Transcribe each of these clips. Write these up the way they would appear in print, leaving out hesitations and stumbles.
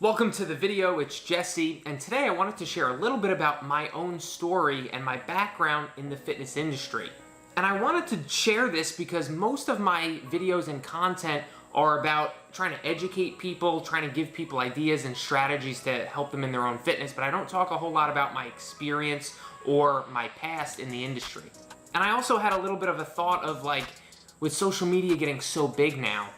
Welcome to the video, it's Jesse, and today I wanted to share a little bit about my own story and my background in the fitness industry. And I wanted to share this because most of my videos and content are about trying to educate people, trying to give people ideas and strategies to help them in their own fitness, but I don't talk a whole lot about my experience or my past in the industry. And I also had a little bit of a thought of with social media getting so big now,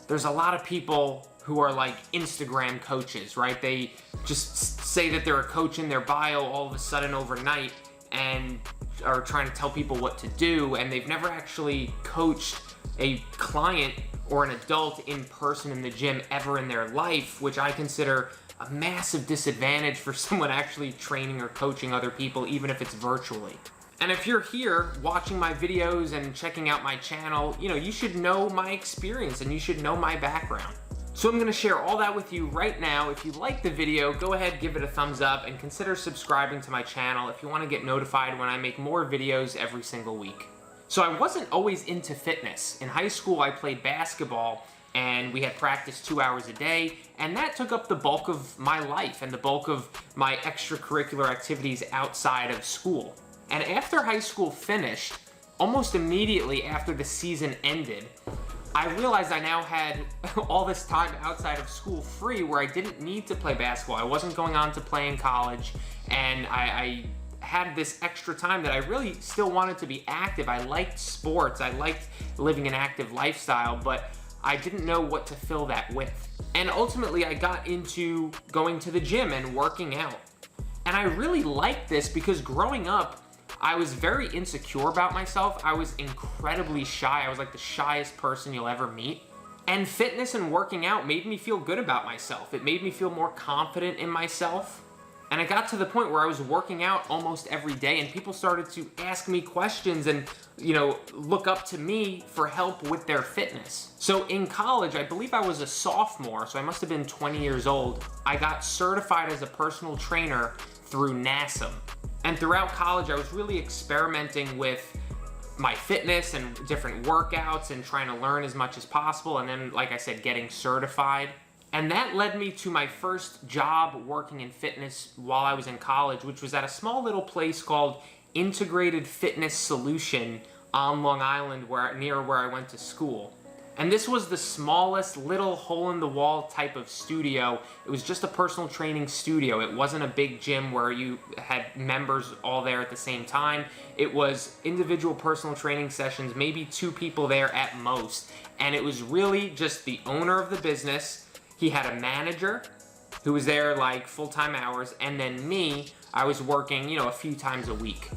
there's a lot of people who are like Instagram coaches, right? They just say that they're a coach in their bio all of a sudden overnight and are trying to tell people what to do, and they've never actually coached a client or an adult in person in the gym ever in their life, which I consider a massive disadvantage for someone actually training or coaching other people, even if it's virtually. And if you're here watching my videos and checking out my channel, you should know my experience and you should know my background. So I'm gonna share all that with you right now. If you like the video, go ahead, give it a thumbs up, and consider subscribing to my channel if you wanna get notified when I make more videos every single week. So I wasn't always into fitness. In high school, I played basketball, and we had practice 2 hours a day, and that took up the bulk of my life and the bulk of my extracurricular activities outside of school. And after high school finished, almost immediately after the season ended, I realized I now had all this time outside of school free where I didn't need to play basketball. I wasn't going on to play in college, and I had this extra time that I really still wanted to be active. I liked sports, I liked living an active lifestyle, but I didn't know what to fill that with. And ultimately I got into going to the gym and working out. And I really liked this because growing up, I was very insecure about myself. I was incredibly shy. I was like the shyest person you'll ever meet. And fitness and working out made me feel good about myself. It made me feel more confident in myself. And I got to the point where I was working out almost every day, and people started to ask me questions and, look up to me for help with their fitness. So in college, I believe I was a sophomore, so I must have been 20 years old. I got certified as a personal trainer through NASM. And throughout college, I was really experimenting with my fitness and different workouts and trying to learn as much as possible. And then, like I said, getting certified. And that led me to my first job working in fitness while I was in college, which was at a small little place called Integrated Fitness Solution on Long Island, near where I went to school. And this was the smallest little hole-in-the-wall type of studio. It was just a personal training studio. It wasn't a big gym where you had members all there at the same time. It was individual personal training sessions, maybe 2 people there at most. And it was really just the owner of the business. He had a manager who was there like full-time hours, and then me, I was working, a few times a week.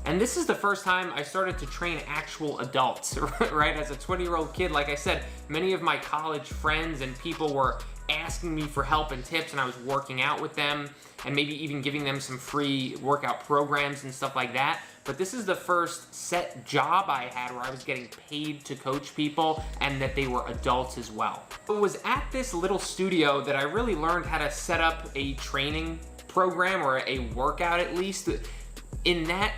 And this is the first time I started to train actual adults, right? As a 20-year-old kid, like I said, many of my college friends and people were asking me for help and tips, and I was working out with them and maybe even giving them some free workout programs and stuff like that. But this is the first set job I had where I was getting paid to coach people and that they were adults as well. It was at this little studio that I really learned how to set up a training program, or a workout at least. In that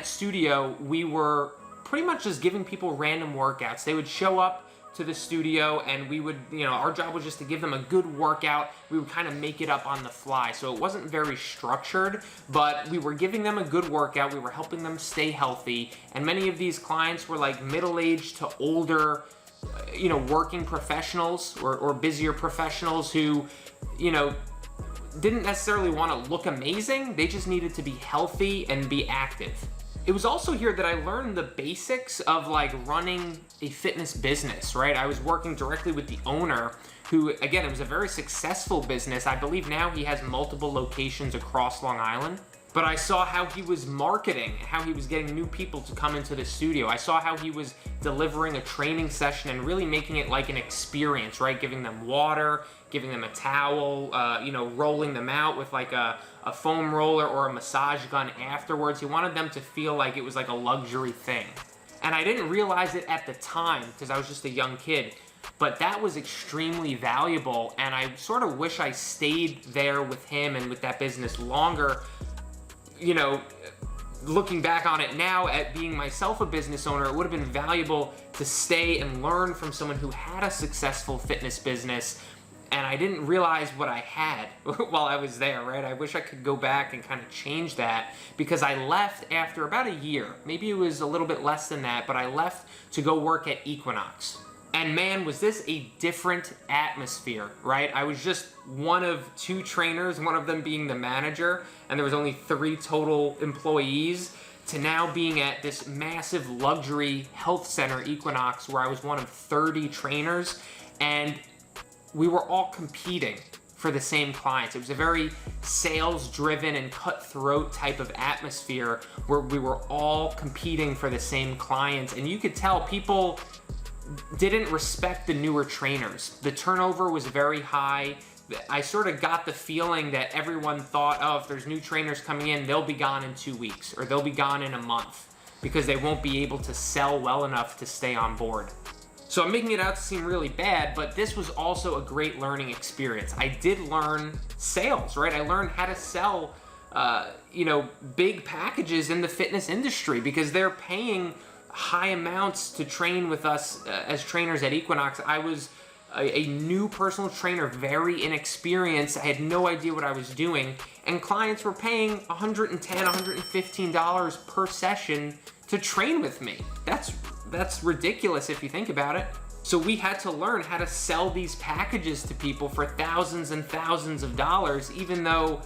studio, we were pretty much just giving people random workouts. They would show up to the studio, and we would, our job was just to give them a good workout. We would kind of make it up on the fly. So it wasn't very structured, but we were giving them a good workout. We were helping them stay healthy. And many of these clients were like middle-aged to older, working professionals or busier professionals who, didn't necessarily want to look amazing. They just needed to be healthy and be active. It was also here that I learned the basics of running a fitness business, right? I was working directly with the owner who, again, it was a very successful business. I believe now he has multiple locations across Long Island. But I saw how he was marketing, how he was getting new people to come into the studio. I saw how he was delivering a training session and really making it like an experience, right? Giving them water, giving them a towel, rolling them out with like a foam roller or a massage gun afterwards. He wanted them to feel like it was like a luxury thing. And I didn't realize it at the time because I was just a young kid. But that was extremely valuable, and I sort of wish I stayed there with him and with that business longer. Looking back on it now at being myself a business owner, it would have been valuable to stay and learn from someone who had a successful fitness business and I didn't realize what I had while I was there, right? I wish I could go back and kind of change that, because I left after about a year. Maybe it was a little bit less than that, but I left to go work at Equinox. And man, was this a different atmosphere, right? I was just one of 2 trainers, one of them being the manager, and there was only 3 total employees, to now being at this massive luxury health center, Equinox, where I was one of 30 trainers, and we were all competing for the same clients. It was a very sales-driven and cutthroat type of atmosphere where we were all competing for the same clients, and you could tell people didn't respect the newer trainers. The turnover was very high. I sort of got the feeling that everyone thought, oh, if there's new trainers coming in, they'll be gone in 2 weeks, or they'll be gone in a month, because they won't be able to sell well enough to stay on board. So I'm making it out to seem really bad, but this was also a great learning experience. I did learn sales, right? I learned how to sell, big packages in the fitness industry, because they're paying high amounts to train with us as trainers at Equinox. I was a new personal trainer, very inexperienced. I had no idea what I was doing, and clients were paying $110, $115 per session to train with me. That's ridiculous if you think about it. So we had to learn how to sell these packages to people for thousands and thousands of dollars, even though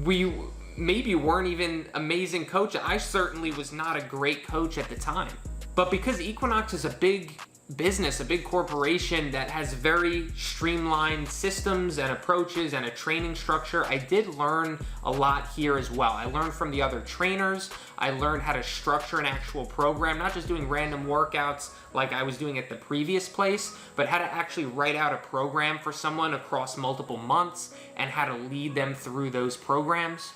we maybe weren't even amazing coaches. I certainly was not a great coach at the time. But because Equinox is a big business, a big corporation that has very streamlined systems and approaches and a training structure, I did learn a lot here as well. I learned from the other trainers. I learned how to structure an actual program, not just doing random workouts like I was doing at the previous place, but how to actually write out a program for someone across multiple months and how to lead them through those programs.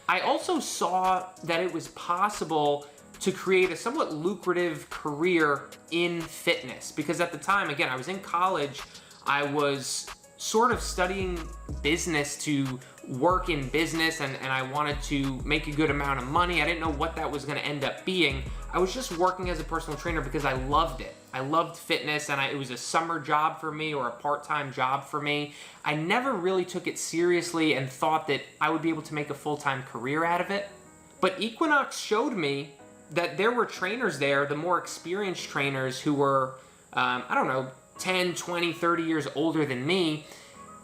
I also saw that it was possible to create a somewhat lucrative career in fitness, because at the time, again, I was in college, I was sort of studying business to work in business, and I wanted to make a good amount of money. I didn't know what that was going to end up being. I was just working as a personal trainer because I loved it. I loved fitness, and it was a summer job for me, or a part-time job for me. I never really took it seriously and thought that I would be able to make a full-time career out of it. But Equinox showed me that there were trainers there, the more experienced trainers who were, 10, 20, 30 years older than me,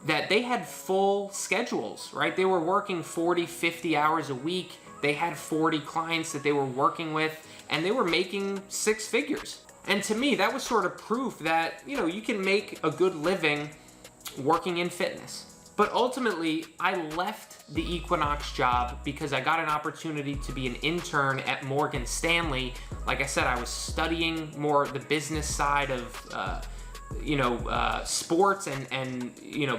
that they had full schedules, right? They were working 40, 50 hours a week. They had 40 clients that they were working with, and they were making 6 figures. And to me, that was sort of proof that, you can make a good living working in fitness. But ultimately, I left the Equinox job because I got an opportunity to be an intern at Morgan Stanley. Like I said, I was studying more the business side of, sports and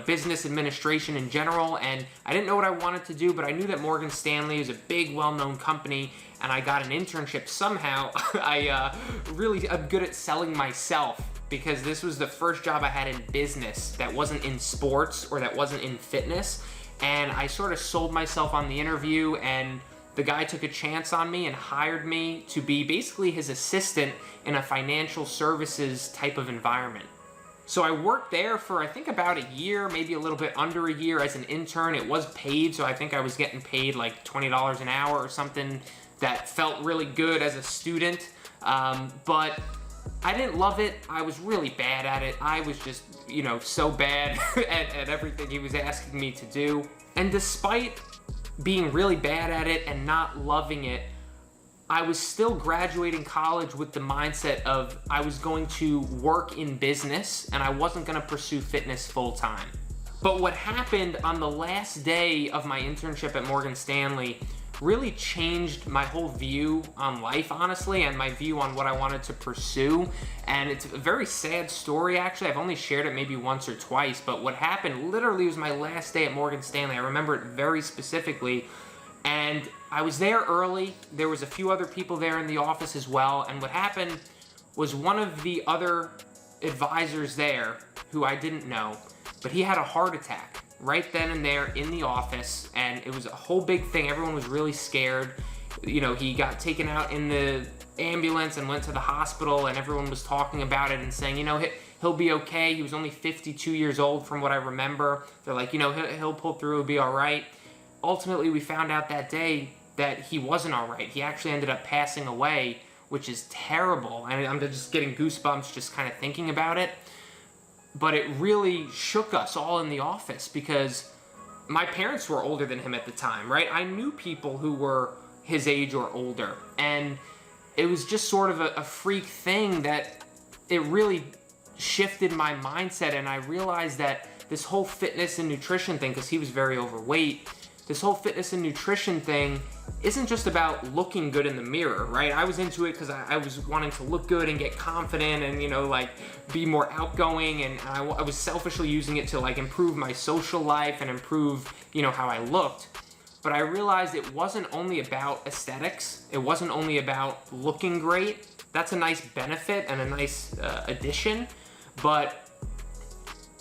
business administration in general. And I didn't know what I wanted to do, but I knew that Morgan Stanley is a big, well-known company, and I got an internship somehow. I'm good at selling myself, because this was the first job I had in business that wasn't in sports or that wasn't in fitness. And I sort of sold myself on the interview, and the guy took a chance on me and hired me to be basically his assistant in a financial services type of environment. So I worked there for, I think, about a year, maybe a little bit under a year as an intern. It was paid, so I think I was getting paid like $20 an hour or something. That felt really good as a student, but I didn't love it. I was really bad at it. I was just, so bad at everything he was asking me to do. And despite being really bad at it and not loving it, I was still graduating college with the mindset of I was going to work in business and I wasn't going to pursue fitness full time. But what happened on the last day of my internship at Morgan Stanley really changed my whole view on life, honestly, and my view on what I wanted to pursue. And it's a very sad story, actually. I've only shared it maybe once or twice, but what happened literally was my last day at Morgan Stanley. I remember it very specifically. And I was there early. There was a few other people there in the office as well. And what happened was one of the other advisors there, who I didn't know, but he had a heart attack right then and there in the office, and it was a whole big thing. Everyone was really scared. He got taken out in the ambulance and went to the hospital, and everyone was talking about it and saying, he'll be okay. He was only 52 years old from what I remember. They're like, you know, he'll pull through, he'll be all right. Ultimately, we found out that day that he wasn't all right. He actually ended up passing away, which is terrible. And I'm just getting goosebumps just kind of thinking about it. But it really shook us all in the office because my parents were older than him at the time, right? I knew people who were his age or older. And it was just sort of a freak thing that it really shifted my mindset. And I realized that this whole fitness and nutrition thing, because he was very overweight, this whole fitness and nutrition thing isn't just about looking good in the mirror, right? I was into it because I was wanting to look good and get confident and, you know, like be more outgoing, and I was selfishly using it to like improve my social life and improve, you know, how I looked. But I realized it wasn't only about aesthetics. It wasn't only about looking great. That's a nice benefit and a nice addition, but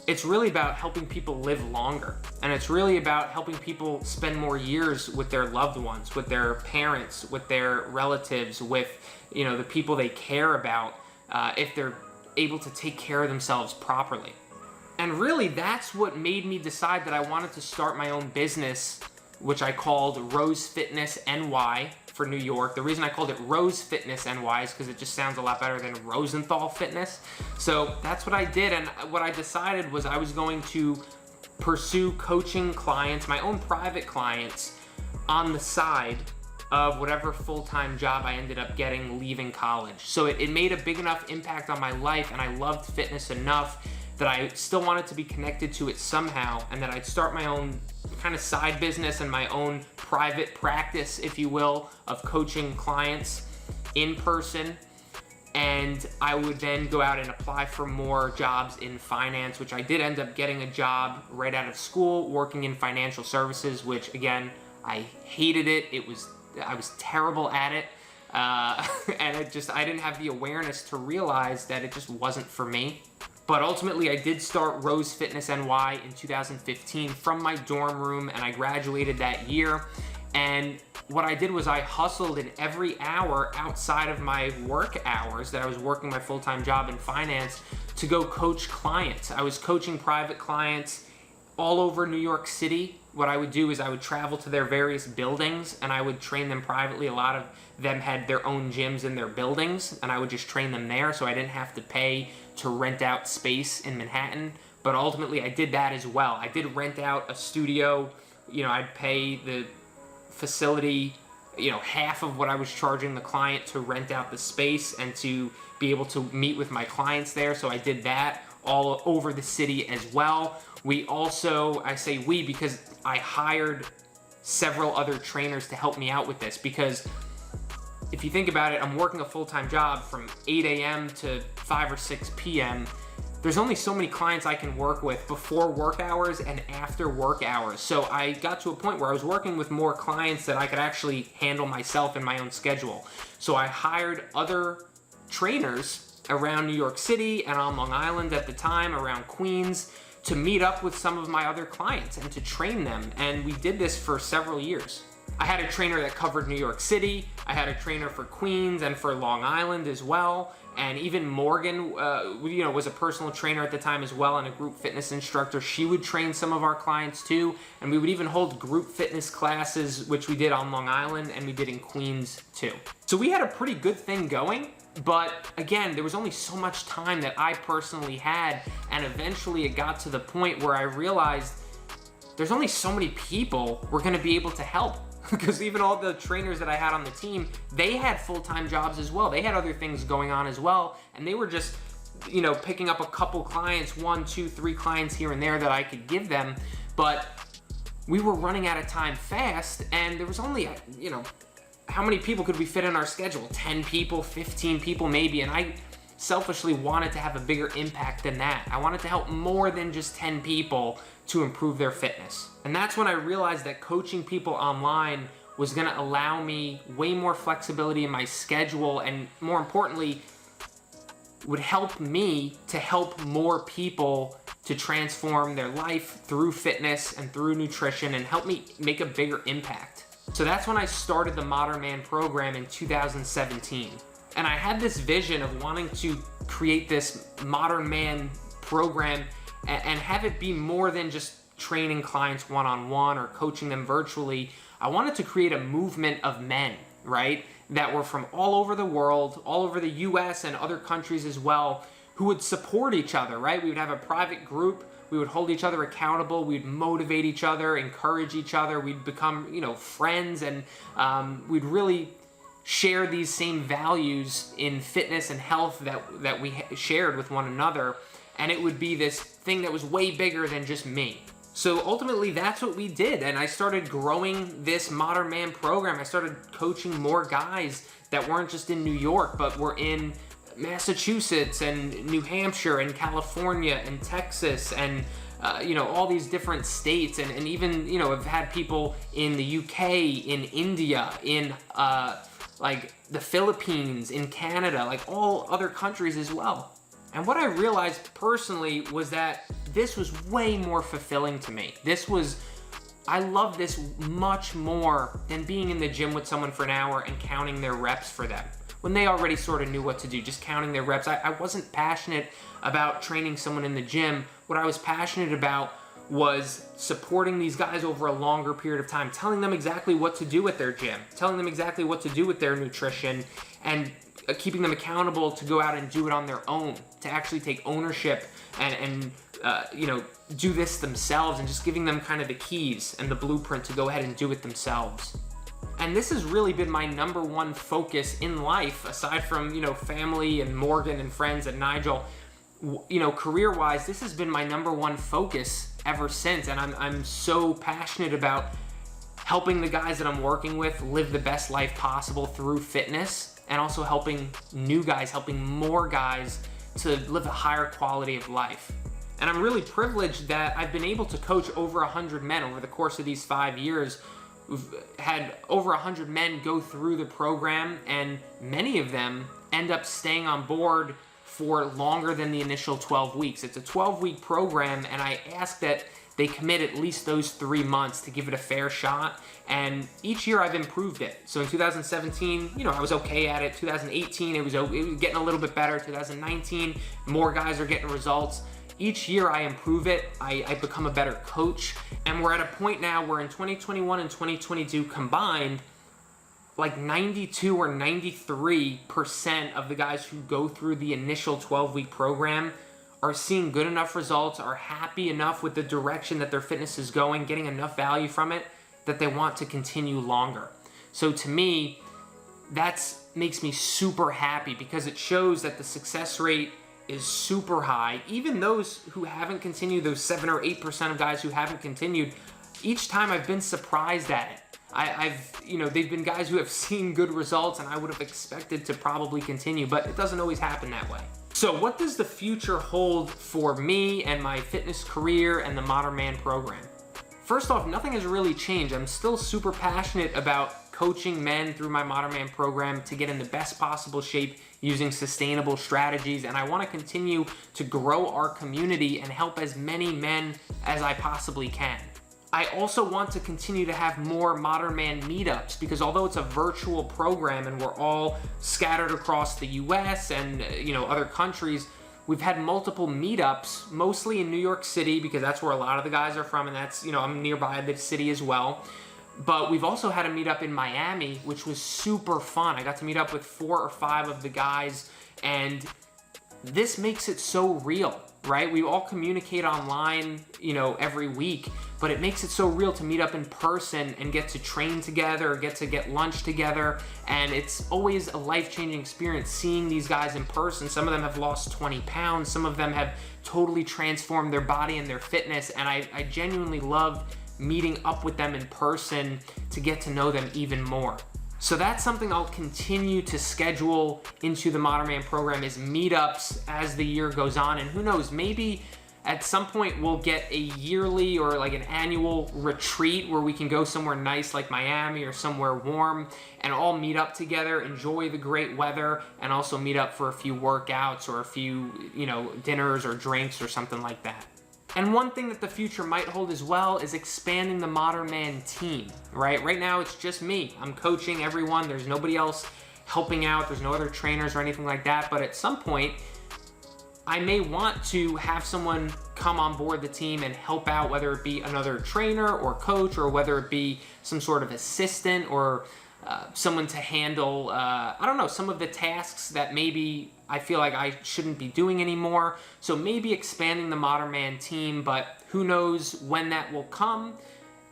it's really about helping people live longer. And it's really about helping people spend more years with their loved ones, with their parents, with their relatives, with, you know, the people they care about, if they're able to take care of themselves properly. And really, that's what made me decide that I wanted to start my own business, which I called Rose Fitness NY for New York. The reason I called it Rose Fitness NY is because it just sounds a lot better than Rosenthal Fitness. So that's what I did, and what I decided was I was going to pursue coaching clients, my own private clients, on the side of whatever full-time job I ended up getting leaving college. So it made a big enough impact on my life, and I loved fitness enough that I still wanted to be connected to it somehow, and that I'd start my own kind of side business and my own private practice, if you will, of coaching clients in person. And I would then go out and apply for more jobs in finance, which I did end up getting a job right out of school working in financial services, which again, I hated it. I was terrible at it. And I didn't have the awareness to realize that it just wasn't for me. But ultimately, I did start Rose Fitness NY in 2015 from my dorm room, and I graduated that year. And what I did was I hustled in every hour outside of my work hours that I was working my full-time job in finance to go coach clients. I was coaching private clients all over New York City. What I would do is I would travel to their various buildings and I would train them privately. A lot of them had their own gyms in their buildings, and I would just train them there, so I didn't have to pay to rent out space in Manhattan. But ultimately I did that as well. I did rent out a studio. You know, I'd pay the facility, you know, half of what I was charging the client to rent out the space and to be able to meet with my clients there. So I did that all over the city as well. We also, I say we because I hired several other trainers to help me out with this, because if you think about it, I'm working a full-time job from 8 a.m. to 5 or 6 p.m. There's only so many clients I can work with before work hours and after work hours. So I got to a point where I was working with more clients that I could actually handle myself in my own schedule. So I hired other trainers around New York City and on Long Island at the time, around Queens, to meet up with some of my other clients and to train them. And we did this for several years. I had a trainer that covered New York City. I had a trainer for Queens and for Long Island as well. And even Morgan, you know, was a personal trainer at the time as well, and a group fitness instructor. She would train some of our clients too. And we would even hold group fitness classes, which we did on Long Island and we did in Queens too. So we had a pretty good thing going. But again, there was only so much time that I personally had. And eventually it got to the point where I realized there's only so many people we're gonna be able to help. Because even all the trainers that I had on the team, they had full-time jobs as well. They had other things going on as well. And they were just, you know, picking up a couple clients, 1, 2, 3 clients here and there that I could give them. But we were running out of time fast, and there was only, you know, how many people could we fit in our schedule? 10 people, 15 people maybe. And I selfishly wanted to have a bigger impact than that. I wanted to help more than just 10 people to improve their fitness. And that's when I realized that coaching people online was gonna allow me way more flexibility in my schedule, and more importantly, would help me to help more people to transform their life through fitness and through nutrition, and help me make a bigger impact. So that's when I started the Modern Man program in 2017. And I had this vision of wanting to create this modern man program and have it be more than just training clients one-on-one or coaching them virtually. I wanted to create a movement of men, right, that were from all over the world, all over the US and other countries as well, who would support each other, right? We would have a private group, we would hold each other accountable, we'd motivate each other, encourage each other, we'd become, friends, and we'd really share these same values in fitness and health that we shared with one another, and it would be this thing that was way bigger than just me. So ultimately, that's what we did, and I started growing this Modern Man program. I started coaching more guys that weren't just in New York, but were in Massachusetts and New Hampshire and California and Texas and all these different states, and even I've had people in the UK, in India, in like the Philippines, in Canada, like all other countries as well. And what I realized personally was that this was way more fulfilling to me. I love this much more than being in the gym with someone for an hour and counting their reps for them, when they already sort of knew what to do, just counting their reps. I wasn't passionate about training someone in the gym. What I was passionate about was supporting these guys over a longer period of time, telling them exactly what to do at their gym, telling them exactly what to do with their nutrition, and keeping them accountable to go out and do it on their own, to actually take ownership and do this themselves, and just giving them kind of the keys and the blueprint to go ahead and do it themselves. And this has really been my number one focus in life, aside from, family and Morgan and friends and Nigel. Career-wise, this has been my number one focus ever since. And I'm so passionate about helping the guys that I'm working with live the best life possible through fitness, and also helping new guys, helping more guys to live a higher quality of life. And I'm really privileged that I've been able to coach over 100 men over the course of these 5 years. We've had over 100 men go through the program, and many of them end up staying on board for longer than the initial 12 weeks. It's a 12-week program, and I ask that they commit at least those 3 months to give it a fair shot. And each year I've improved it. So in 2017, I was okay at it. 2018, it was getting a little bit better. 2019, more guys are getting results. Each year I improve it, I become a better coach, and we're at a point now where in 2021 and 2022 combined, like 92 or 93% of the guys who go through the initial 12-week program are seeing good enough results, are happy enough with the direction that their fitness is going, getting enough value from it, that they want to continue longer. So to me, that makes me super happy, because it shows that the success rate is super high. Even those who haven't continued, those 7 or 8% of guys who haven't continued, each time I've been surprised at it. They've been guys who have seen good results, and I would have expected to probably continue, but it doesn't always happen that way. So what does the future hold for me and my fitness career and the Modern Man program? First off, nothing has really changed. I'm still super passionate about coaching men through my Modern Man program to get in the best possible shape using sustainable strategies, and I want to continue to grow our community and help as many men as I possibly can. I also want to continue to have more Modern Man meetups, because although it's a virtual program and we're all scattered across the US and other countries, we've had multiple meetups, mostly in New York City, because that's where a lot of the guys are from, and that's, I'm nearby the city as well. But we've also had a meetup in Miami, which was super fun. I got to meet up with 4 or 5 of the guys, and this makes it so real, right? We all communicate online, every week, but it makes it so real to meet up in person and get to train together, get to get lunch together, and it's always a life-changing experience seeing these guys in person. Some of them have lost 20 pounds, some of them have totally transformed their body and their fitness, and I genuinely love meeting up with them in person to get to know them even more. So that's something I'll continue to schedule into the Modern Man program, is meetups as the year goes on. And who knows, maybe at some point we'll get a yearly or like an annual retreat where we can go somewhere nice like Miami or somewhere warm and all meet up together, enjoy the great weather, and also meet up for a few workouts or a few, dinners or drinks or something like that. And one thing that the future might hold as well is expanding the Modern Man team, right? Right now it's just me. I'm coaching everyone. There's nobody else helping out. There's no other trainers or anything like that. But at some point, I may want to have someone come on board the team and help out, whether it be another trainer or coach, or whether it be some sort of assistant or someone to handle, I don't know, some of the tasks that maybe I feel like I shouldn't be doing anymore. So maybe expanding the Modern Man team, but who knows when that will come.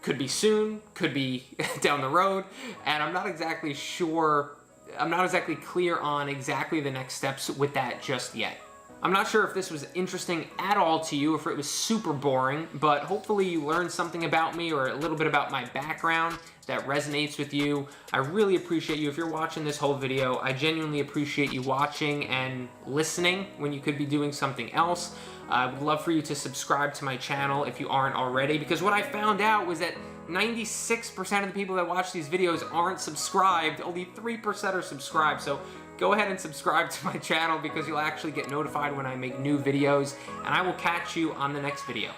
Could be soon, could be down the road, and I'm not exactly sure, I'm not exactly clear on exactly the next steps with that just yet. I'm not sure if this was interesting at all to you, if it was super boring, but hopefully you learned something about me or a little bit about my background that resonates with you. I really appreciate you. If you're watching this whole video, I genuinely appreciate you watching and listening when you could be doing something else. I would love for you to subscribe to my channel if you aren't already, because what I found out was that 96% of the people that watch these videos aren't subscribed. Only 3% are subscribed. So go ahead and subscribe to my channel because you'll actually get notified when I make new videos, and I will catch you on the next video.